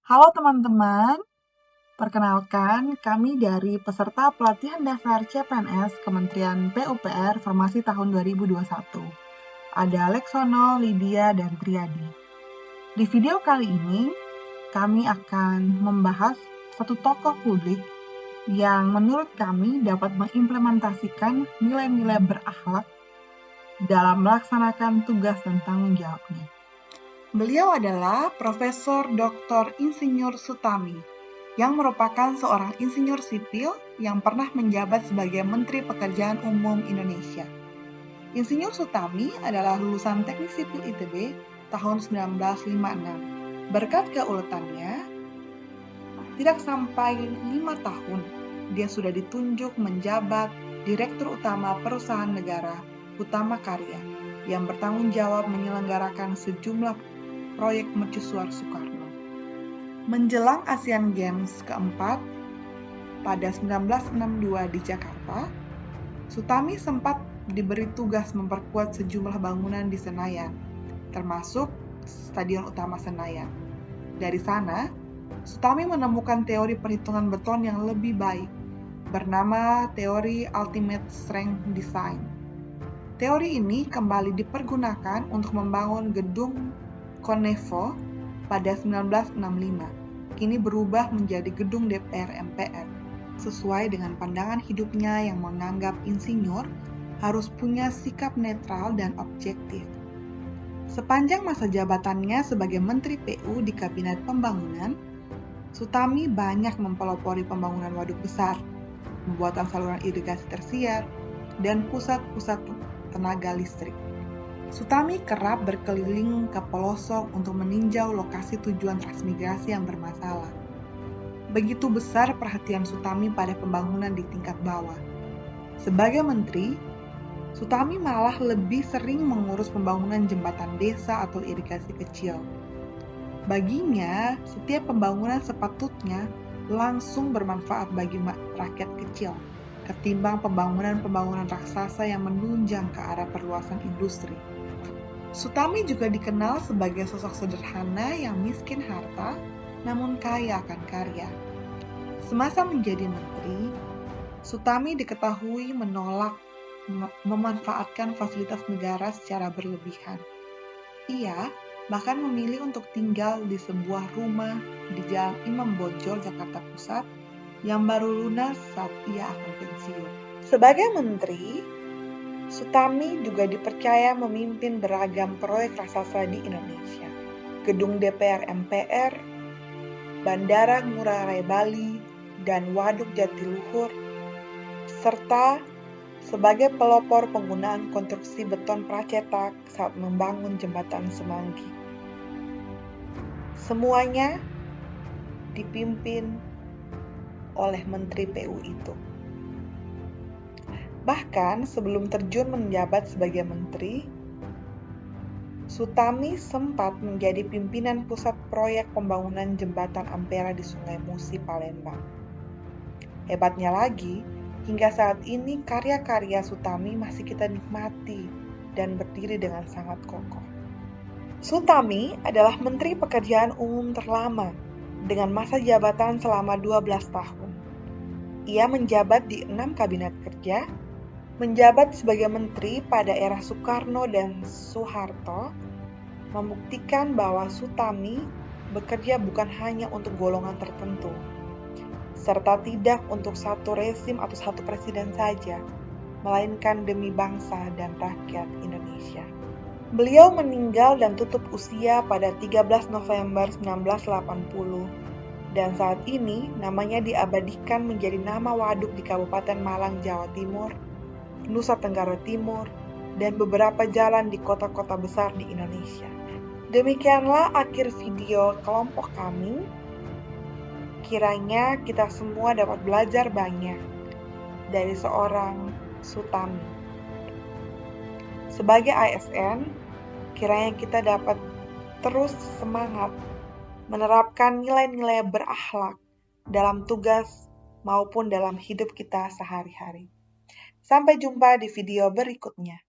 Halo teman-teman, perkenalkan kami dari peserta pelatihan dasar CPNS Kementerian PUPR Formasi tahun 2021. Ada Leksono, Lydia, dan Triadi. Di video kali ini, kami akan membahas satu tokoh publik yang menurut kami dapat mengimplementasikan nilai-nilai berakhlak dalam melaksanakan tugas dan tanggung jawabnya. Beliau adalah Profesor Dr. Insinyur Sutami, yang merupakan seorang insinyur sipil yang pernah menjabat sebagai Menteri Pekerjaan Umum Indonesia. Insinyur Sutami adalah lulusan Teknik Sipil ITB tahun 1956. Berkat keuletannya, tidak sampai 5 tahun, dia sudah ditunjuk menjabat Direktur Utama Perusahaan Negara Utama Karya yang bertanggung jawab menyelenggarakan sejumlah proyek mercusuar Soekarno. Menjelang Asian Games keempat pada 1962 di Jakarta, Sutami sempat diberi tugas memperkuat sejumlah bangunan di Senayan, termasuk Stadion Utama Senayan. Dari sana, Sutami menemukan teori perhitungan beton yang lebih baik, bernama teori Ultimate Strength Design. Teori ini kembali dipergunakan untuk membangun gedung Konevo pada 1965, kini berubah menjadi gedung DPR MPR, sesuai dengan pandangan hidupnya yang menganggap insinyur harus punya sikap netral dan objektif. Sepanjang masa jabatannya sebagai Menteri PU di Kabinet Pembangunan, Sutami banyak mempelopori pembangunan waduk besar, pembuatan saluran irigasi tersier, dan pusat-pusat tenaga listrik. Sutami kerap berkeliling ke pelosok untuk meninjau lokasi tujuan transmigrasi yang bermasalah. Begitu besar perhatian Sutami pada pembangunan di tingkat bawah. Sebagai menteri, Sutami malah lebih sering mengurus pembangunan jembatan desa atau irigasi kecil. Baginya, setiap pembangunan sepatutnya langsung bermanfaat bagi rakyat kecil, ketimbang pembangunan-pembangunan raksasa yang menunjang ke arah perluasan industri. Sutami juga dikenal sebagai sosok sederhana yang miskin harta, namun kaya akan karya. Semasa menjadi menteri, Sutami diketahui menolak memanfaatkan fasilitas negara secara berlebihan. Ia bahkan memilih untuk tinggal di sebuah rumah di Jalan Imam Bonjol, Jakarta Pusat, yang baru lunas saat ia akan pensiun. Sebagai menteri, Sutami juga dipercaya memimpin beragam proyek raksasa di Indonesia. Gedung DPR MPR, Bandara Ngurah Rai Bali, dan Waduk Jatiluhur, serta sebagai pelopor penggunaan konstruksi beton pracetak saat membangun jembatan Semanggi. Semuanya dipimpin oleh Menteri PU itu. Bahkan sebelum terjun menjabat sebagai menteri, Sutami sempat menjadi pimpinan pusat proyek pembangunan jembatan Ampera di Sungai Musi, Palembang. Hebatnya lagi, hingga saat ini karya-karya Sutami masih kita nikmati dan berdiri dengan sangat kokoh. Sutami adalah Menteri Pekerjaan Umum terlama dengan masa jabatan selama 12 tahun. Ia menjabat di 6 kabinet kerja, menjabat sebagai menteri pada era Soekarno dan Soeharto, membuktikan bahwa Sutami bekerja bukan hanya untuk golongan tertentu, serta tidak untuk satu rezim atau satu presiden saja, melainkan demi bangsa dan rakyat Indonesia. Beliau meninggal dan tutup usia pada 13 November 1980, dan saat ini namanya diabadikan menjadi nama waduk di Kabupaten Malang, Jawa Timur, Nusa Tenggara Timur, dan beberapa jalan di kota-kota besar di Indonesia. Demikianlah akhir video kelompok kami. Kiranya kita semua dapat belajar banyak dari seorang Sutami. Sebagai ASN, kiranya kita dapat terus semangat menerapkan nilai-nilai berakhlak dalam tugas maupun dalam hidup kita sehari-hari. Sampai jumpa di video berikutnya.